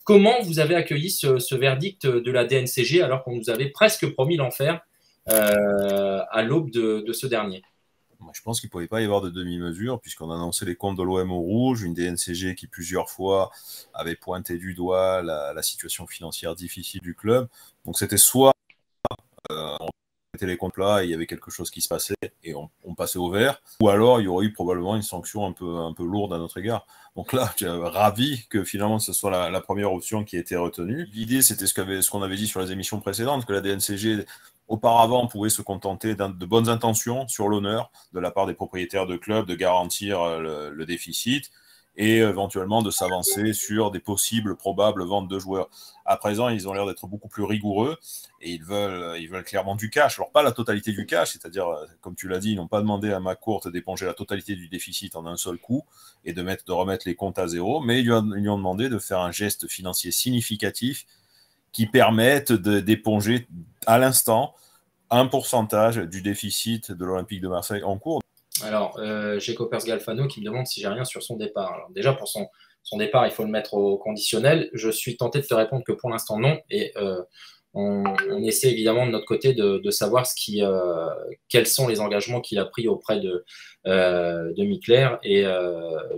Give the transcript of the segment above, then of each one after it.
Comment vous avez accueilli ce verdict de la DNCG alors qu'on nous avait presque promis l'enfer à l'aube de ce dernier? Moi, je pense qu'il ne pouvait pas y avoir de demi-mesure, puisqu'on annonçait les comptes de l'OM au rouge, une DNCG qui plusieurs fois avait pointé du doigt la situation financière difficile du club. Donc c'était soit on mettait les comptes là et il y avait quelque chose qui se passait et on passait au vert, ou alors il y aurait eu probablement une sanction un peu lourde à notre égard. Donc là, je suis ravi que finalement ce soit la première option qui a été retenue. L'idée, c'était ce qu'on avait dit sur les émissions précédentes, que la DNCG auparavant, on pouvait se contenter de bonnes intentions sur l'honneur de la part des propriétaires de clubs de garantir le déficit et éventuellement de s'avancer sur des possibles, probables ventes de joueurs. À présent, ils ont l'air d'être beaucoup plus rigoureux et ils veulent clairement du cash. Alors, pas la totalité du cash, c'est-à-dire, comme tu l'as dit, ils n'ont pas demandé à McCourt d'éponger la totalité du déficit en un seul coup et de remettre les comptes à zéro, mais ils lui ont demandé de faire un geste financier significatif qui permettent d'éponger à l'instant un pourcentage du déficit de l'Olympique de Marseille en cours. Alors, j'ai Copers Galfano qui me demande si j'ai rien sur son départ. Alors, déjà, pour son départ, il faut le mettre au conditionnel. Je suis tenté de te répondre que pour l'instant, non. Et on essaie évidemment de notre côté de savoir quels sont les engagements qu'il a pris auprès de Mikler et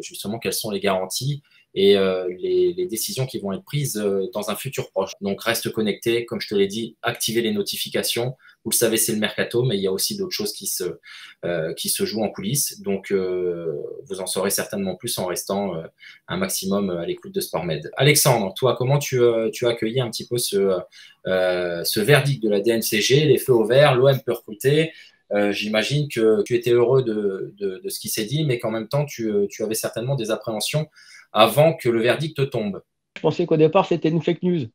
justement quelles sont les garanties et les décisions qui vont être prises dans un futur proche. Donc reste connecté, comme je te l'ai dit, activez les notifications. Vous le savez, c'est le mercato, mais il y a aussi d'autres choses qui se jouent en coulisses. Donc vous en saurez certainement plus en restant un maximum à l'écoute de SportMed. Alexandre, toi, comment tu as accueilli un petit peu ce verdict de la DNCG, les feux au vert, l'OM peut recruter. J'imagine que tu étais heureux de ce qui s'est dit, mais qu'en même temps, tu avais certainement des appréhensions avant que le verdict tombe. Je pensais qu'au départ, c'était une fake news.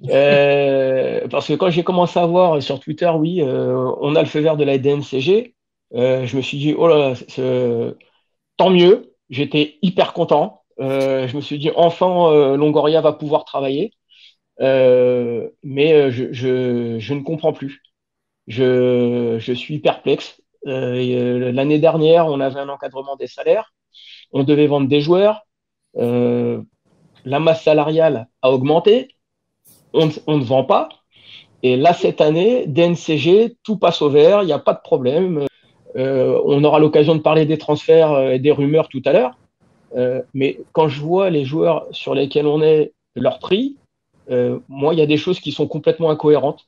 Parce que quand j'ai commencé à voir sur Twitter, oui, on a le feu vert de la DNCG, je me suis dit, oh là là, tant mieux, j'étais hyper content. Je me suis dit, enfin, Longoria va pouvoir travailler. Mais je ne comprends plus. Je suis perplexe. L'année dernière, on avait un encadrement des salaires, on devait vendre des joueurs. La masse salariale a augmenté, on ne vend pas. Et là, cette année, DNCG, tout passe au vert, il n'y a pas de problème. On aura l'occasion de parler des transferts et des rumeurs tout à l'heure. Mais quand je vois les joueurs sur lesquels on est, leur prix, moi, il y a des choses qui sont complètement incohérentes.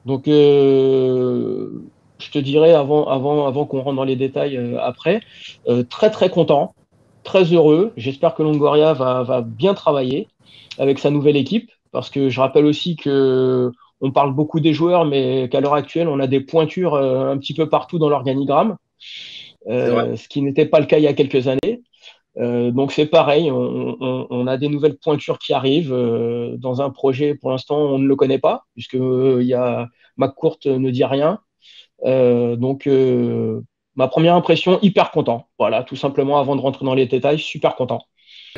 Donc, je te dirais, avant qu'on rentre dans les détails après, très, très content, très heureux. J'espère que Longoria va bien travailler avec sa nouvelle équipe, parce que je rappelle aussi que on parle beaucoup des joueurs, mais qu'à l'heure actuelle, on a des pointures un petit peu partout dans l'organigramme, ce qui n'était pas le cas il y a quelques années. Donc c'est pareil, on a des nouvelles pointures qui arrivent dans un projet. Pour l'instant, on ne le connaît pas, puisque McCourt ne dit rien. Donc ma première impression, hyper content. Voilà, tout simplement, avant de rentrer dans les détails, super content.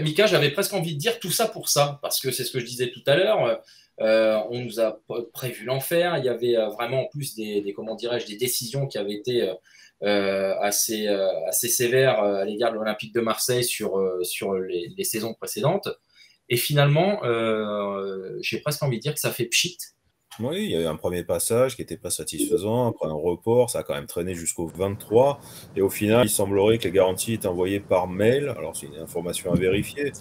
Mika, j'avais presque envie de dire tout ça pour ça, parce que c'est ce que je disais tout à l'heure. On nous a prévu l'enfer. Il y avait vraiment en plus comment dirais-je, des décisions qui avaient été assez sévères à l'égard de l'Olympique de Marseille sur les saisons précédentes. Et finalement, j'ai presque envie de dire que ça fait pchit. Oui, il y a eu un premier passage qui n'était pas satisfaisant, après un report, ça a quand même traîné jusqu'au 23, et au final, il semblerait que les garanties étaient envoyées par mail, alors c'est une information à vérifier,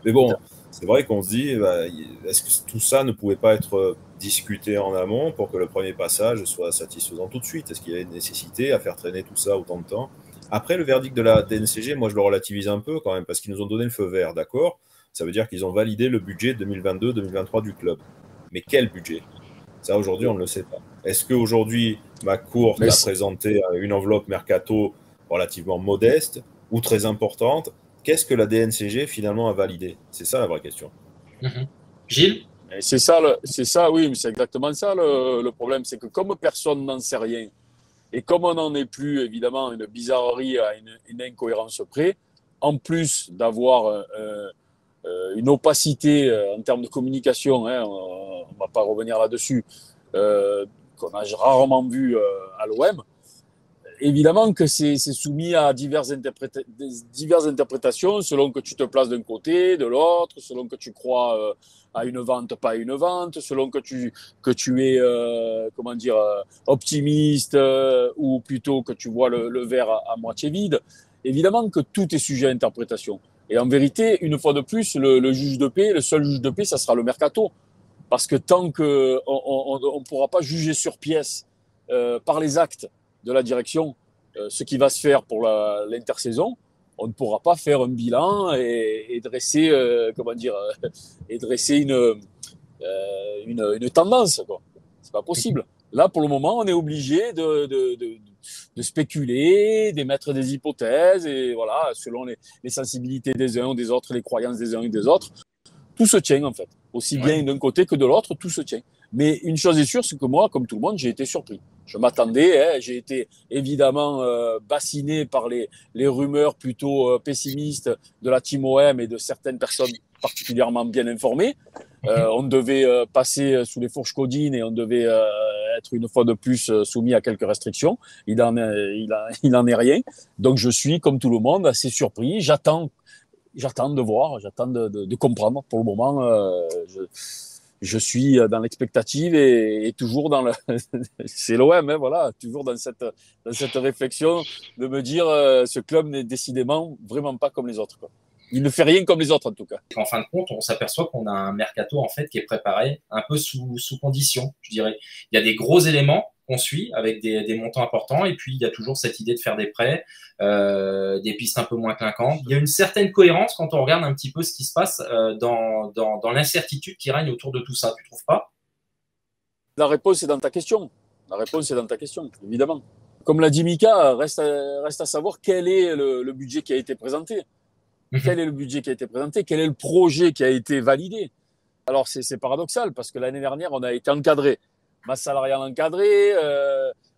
mais bon, c'est vrai qu'on se dit, est-ce que tout ça ne pouvait pas être discuté en amont pour que le premier passage soit satisfaisant tout de suite? Est-ce qu'il y a une nécessité à faire traîner tout ça autant de temps? Après, le verdict de la DNCG, moi je le relativise un peu quand même, parce qu'ils nous ont donné le feu vert, d'accord? Ça veut dire qu'ils ont validé le budget 2022-2023 du club. Mais quel budget? Ça, aujourd'hui, on ne le sait pas. Est-ce qu'aujourd'hui, McCourt a présenté une enveloppe mercato relativement modeste ou très importante? Qu'est-ce que la DNCG, finalement, a validé? C'est ça, la vraie question. Gilles? C'est ça, oui, mais c'est exactement ça le problème. C'est que comme personne n'en sait rien, et comme on n'en est plus, évidemment, une bizarrerie à une incohérence près, en plus d'avoir une opacité en termes de communication, hein, on ne va pas revenir là-dessus, qu'on a rarement vu à l'OM, évidemment que c'est soumis à diverses interprétations selon que tu te places d'un côté, de l'autre, selon que tu crois à une vente, pas à une vente, selon que tu es optimiste ou plutôt que tu vois le verre à moitié vide. Évidemment que tout est sujet à interprétation. Et en vérité, une fois de plus, le juge de paix, le seul juge de paix, ça sera le mercato. Parce que tant qu'on ne pourra pas juger sur pièce par les actes de la direction ce qui va se faire pour l'intersaison, on ne pourra pas faire un bilan et dresser, et dresser une tendance, quoi. C'est pas possible. Là, pour le moment, on est obligé de spéculer, d'émettre des hypothèses, et voilà, selon les sensibilités des uns ou des autres, les croyances des uns et des autres, tout se tient en fait. Aussi bien d'un côté que de l'autre, tout se tient. Mais une chose est sûre, c'est que moi, comme tout le monde, j'ai été surpris. Je m'attendais, j'ai été évidemment bassiné par les rumeurs plutôt pessimistes de la Team OM et de certaines personnes particulièrement bien informées. On devait passer sous les fourches codines et on devait être une fois de plus soumis à quelques restrictions. Il en est rien. Donc je suis, comme tout le monde, assez surpris. J'attends de voir, j'attends de comprendre. Pour le moment, je suis dans l'expectative et toujours dans le. C'est l'OM, hein, voilà, toujours dans cette réflexion de me dire ce club n'est décidément vraiment pas comme les autres, quoi. Il ne fait rien comme les autres, en tout cas. En fin de compte, on s'aperçoit qu'on a un mercato en fait qui est préparé un peu sous condition, je dirais. Il y a des gros éléments qu'on suit avec des montants importants, et puis il y a toujours cette idée de faire des prêts, des pistes un peu moins clinquantes. Il y a une certaine cohérence quand on regarde un petit peu ce qui se passe dans l'incertitude qui règne autour de tout ça. Tu trouves pas? La réponse est dans ta question. La réponse est dans ta question, évidemment. Comme l'a dit Mika, reste à savoir quel est le budget qui a été présenté. Quel est le budget qui a été présenté? Quel est le projet qui a été validé? Alors, c'est paradoxal parce que l'année dernière, on a été encadré. Masse salariale encadrée,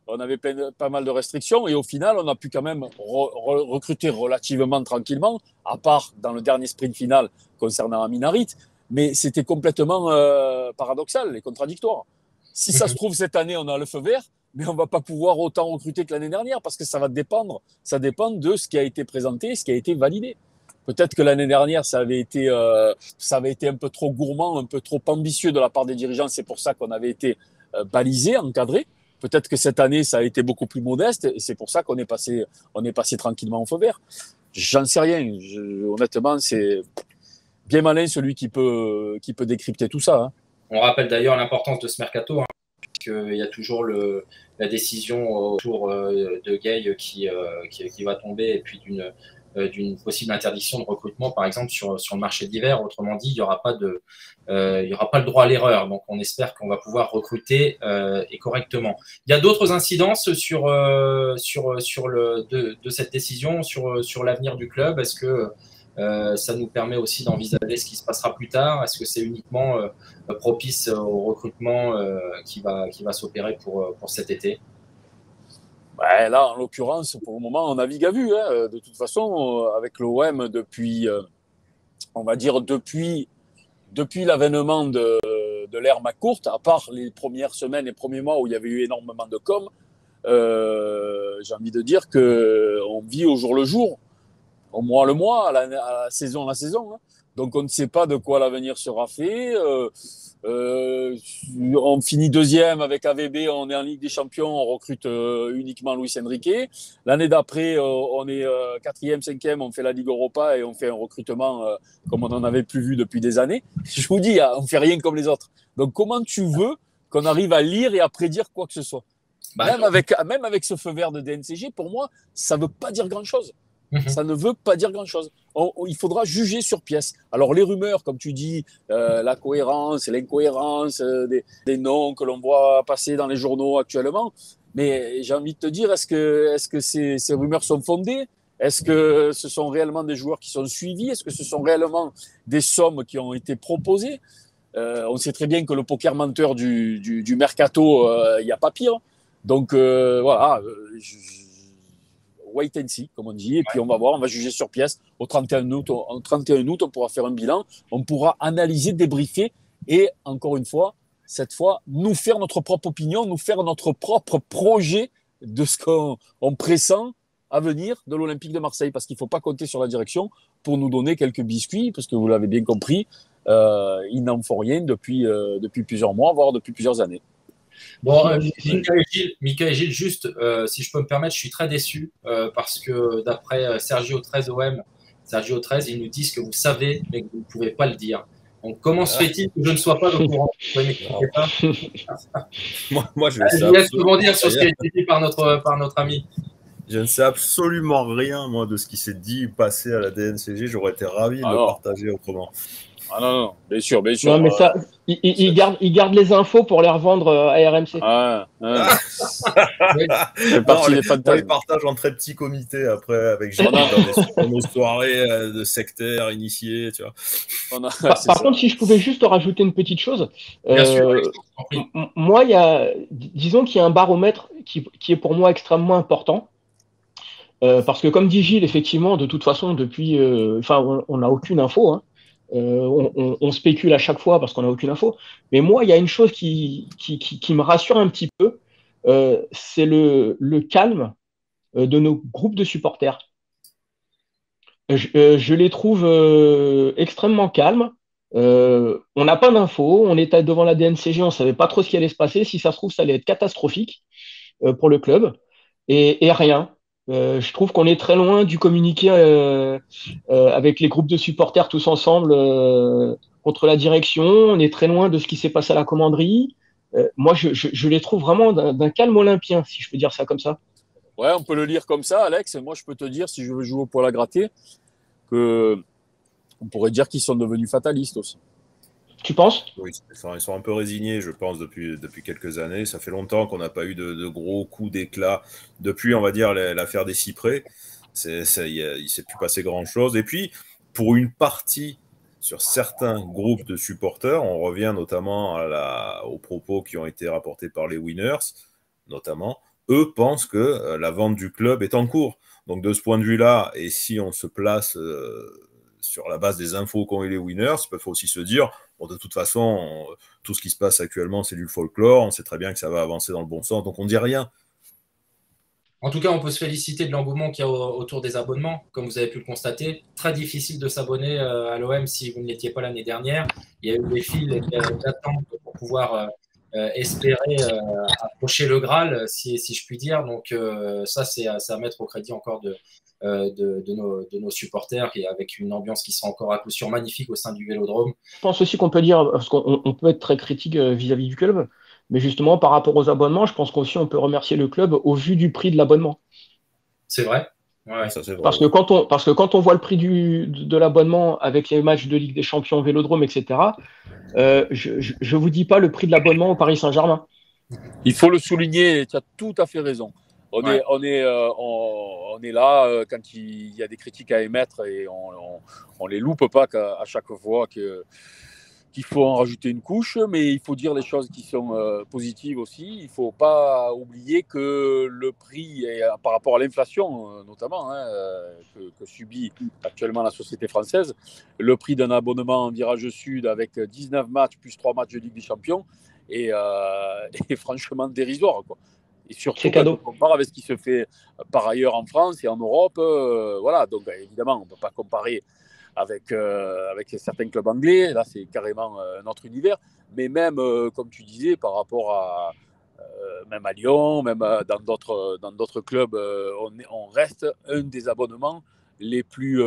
on avait pas mal de restrictions et au final, on a pu quand même recruter relativement tranquillement, à part dans le dernier sprint final concernant Aminarit. Mais c'était complètement paradoxal et contradictoire. Si ça se trouve, cette année, on a le feu vert, mais on ne va pas pouvoir autant recruter que l'année dernière parce que ça va dépendre. Ça dépend de ce qui a été présenté, ce qui a été validé. Peut-être que l'année dernière, ça avait été un peu trop gourmand, un peu trop ambitieux de la part des dirigeants. C'est pour ça qu'on avait été balisé, encadré. Peut-être que cette année, ça a été beaucoup plus modeste et c'est pour ça qu'on est passé tranquillement au feu vert. J'en sais rien. Honnêtement, c'est bien malin celui qui peut décrypter tout ça, hein. On rappelle d'ailleurs l'importance de ce mercato, hein, puisqu'il y a toujours la décision autour de Gay qui va tomber, et puis d'une possible interdiction de recrutement, par exemple, sur le marché d'hiver. Autrement dit, il n'y aura pas le droit à l'erreur. Donc, on espère qu'on va pouvoir recruter et correctement. Il y a d'autres incidences de cette décision sur l'avenir du club. Est-ce que ça nous permet aussi d'envisager ce qui se passera plus tard? Est-ce que c'est uniquement propice au recrutement qui va s'opérer pour cet été? Ouais, là, en l'occurrence, pour le moment, on navigue à vue, hein. De toute façon, avec l'OM, on va dire depuis l'avènement de l'ère McCourt, à part les premières semaines, les premiers mois où il y avait eu énormément de com, j'ai envie de dire qu'on vit au jour le jour, au mois le mois, à la saison la saison, hein. Donc, on ne sait pas de quoi l'avenir sera fait. On finit deuxième avec AVB, on est en Ligue des Champions, on recrute uniquement Luis Enrique. L'année d'après, on est quatrième, cinquième, on fait la Ligue Europa et on fait un recrutement comme on n'en avait plus vu depuis des années. Je vous dis, on ne fait rien comme les autres. Donc, comment tu veux qu'on arrive à lire et à prédire quoi que ce soit? Même avec ce feu vert de DNCG, pour moi, ça ne veut pas dire grand-chose. Ça ne veut pas dire grand-chose. Il faudra juger sur pièce. Alors, les rumeurs, comme tu dis, la cohérence et l'incohérence des noms que l'on voit passer dans les journaux actuellement, mais j'ai envie de te dire, est-ce que ces rumeurs sont fondées? Est-ce que ce sont réellement des joueurs qui sont suivis? Est-ce que ce sont réellement des sommes qui ont été proposées? On sait très bien que le poker menteur du mercato, il n'y a pas pire. Donc, voilà, wait and see, comme on dit, et puis on va voir, on va juger sur pièce. Au 31 août, on pourra faire un bilan, on pourra analyser, débriefer, et encore une fois, cette fois, nous faire notre propre opinion, nous faire notre propre projet de ce qu'on pressent à venir de l'Olympique de Marseille, parce qu'il ne faut pas compter sur la direction pour nous donner quelques biscuits, parce que vous l'avez bien compris, ils n'en font rien depuis plusieurs mois, voire depuis plusieurs années. Bon, Mika et Gilles, juste, si je peux me permettre, je suis très déçu parce que d'après Sergio 13 OM, Sergio 13, ils nous disent que vous savez, mais que vous ne pouvez pas le dire. Donc, comment se fait-il que je ne sois pas au courant? Vous pouvez m'expliquer ça? Moi, je Je vous laisse rebondir sur ce qui a été dit par notre ami. Je ne sais absolument rien, moi, de ce qui s'est dit passé à la DNCG. J'aurais été ravi de le partager autrement. Ah non, bien sûr. Non, mais ça, ils gardent les infos pour les revendre à RMC. C'est parti des fantasmes. On les partage en très petits comités après, avec Gilles dans nos soirées de sectaires initiés, tu vois. Par contre, si je pouvais juste rajouter une petite chose. Bien sûr, moi, disons qu'il y a un baromètre qui est pour moi extrêmement important. Parce que comme dit Gilles, effectivement, de toute façon, depuis, on n'a aucune info. Hein. On spécule à chaque fois parce qu'on n'a aucune info. Mais moi, il y a une chose qui me rassure un petit peu, c'est le calme de nos groupes de supporters. Je les trouve extrêmement calmes. On n'a pas d'infos. On était devant la DNCG, on ne savait pas trop ce qui allait se passer. Si ça se trouve, ça allait être catastrophique pour le club. Et rien. Je trouve qu'on est très loin du communiqué avec les groupes de supporters tous ensemble contre la direction. On est très loin de ce qui s'est passé à la commanderie. Moi, je les trouve vraiment d'un calme olympien, si je peux dire ça comme ça. Ouais, on peut le lire comme ça, Alex. Moi, je peux te dire, si je veux jouer au poil à gratter, on pourrait dire qu'ils sont devenus fatalistes aussi. Tu penses? Oui, ils sont un peu résignés, je pense, depuis quelques années. Ça fait longtemps qu'on n'a pas eu de gros coups d'éclat. Depuis, on va dire, l'affaire des Cyprès, il ne s'est plus passé grand-chose. Et puis, pour une partie, sur certains groupes de supporters, on revient notamment aux propos qui ont été rapportés par les Winners, notamment, eux pensent que la vente du club est en cours. Donc, de ce point de vue-là, et si on se place sur la base des infos qu'ont eu les Winners, il faut aussi se dire, bon, de toute façon, tout ce qui se passe actuellement, c'est du folklore, on sait très bien que ça va avancer dans le bon sens, donc on ne dit rien. En tout cas, on peut se féliciter de l'engouement qu'il y a autour des abonnements. Comme vous avez pu le constater, très difficile de s'abonner à l'OM si vous ne l'étiez pas l'année dernière. Il y a eu des files d'attente pour pouvoir espérer approcher le Graal, si je puis dire. Donc ça, c'est à mettre au crédit encore de nos supporters, et avec une ambiance qui sera encore à coup sûr magnifique au sein du Vélodrome. Je pense aussi qu'on peut dire, parce qu'on peut être très critique vis-à-vis du club, mais justement par rapport aux abonnements, je pense qu'aussi on peut remercier le club au vu du prix de l'abonnement. C'est vrai. Ouais. Ça, c'est vrai. Parce que quand on voit le prix de l'abonnement avec les matchs de Ligue des Champions, Vélodrome, etc., je vous dis pas le prix de l'abonnement au Paris Saint-Germain. Il faut le souligner, tu as tout à fait raison. On est là quand il y a des critiques à émettre, et on les loupe pas à chaque fois qu'il faut en rajouter une couche, mais il faut dire les choses qui sont positives aussi. Il ne faut pas oublier que le prix, par rapport à l'inflation notamment, que subit actuellement la société française, le prix d'un abonnement en Virage Sud avec 19 matchs plus 3 matchs de Ligue des Champions est franchement dérisoire, quoi. Et surtout quand on compare avec ce qui se fait par ailleurs en France et en Europe. Voilà, donc évidemment, on ne peut pas comparer avec certains clubs anglais. Là, c'est carrément un autre univers. Mais même, comme tu disais, par rapport même à Lyon, même dans d'autres clubs, on reste un des abonnements les plus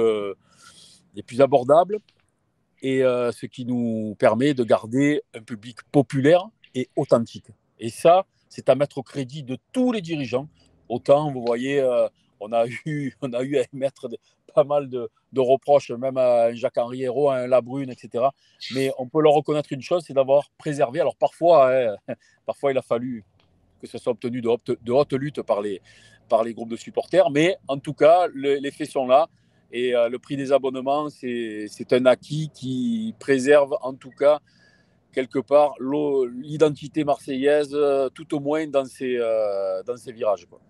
abordables, et ce qui nous permet de garder un public populaire et authentique. Et ça, c'est à mettre au crédit de tous les dirigeants. Autant, vous voyez, on a eu à émettre pas mal de reproches, même à un Jacques-Henri Hérault, à un Labrune, etc. Mais on peut leur reconnaître une chose, c'est d'avoir préservé. Alors parfois, il a fallu que ce soit obtenu de haute lutte par les groupes de supporters. Mais en tout cas, les faits sont là. Et le prix des abonnements, c'est un acquis qui préserve en tout cas quelque part l'identité marseillaise, tout au moins dans ces virages, quoi.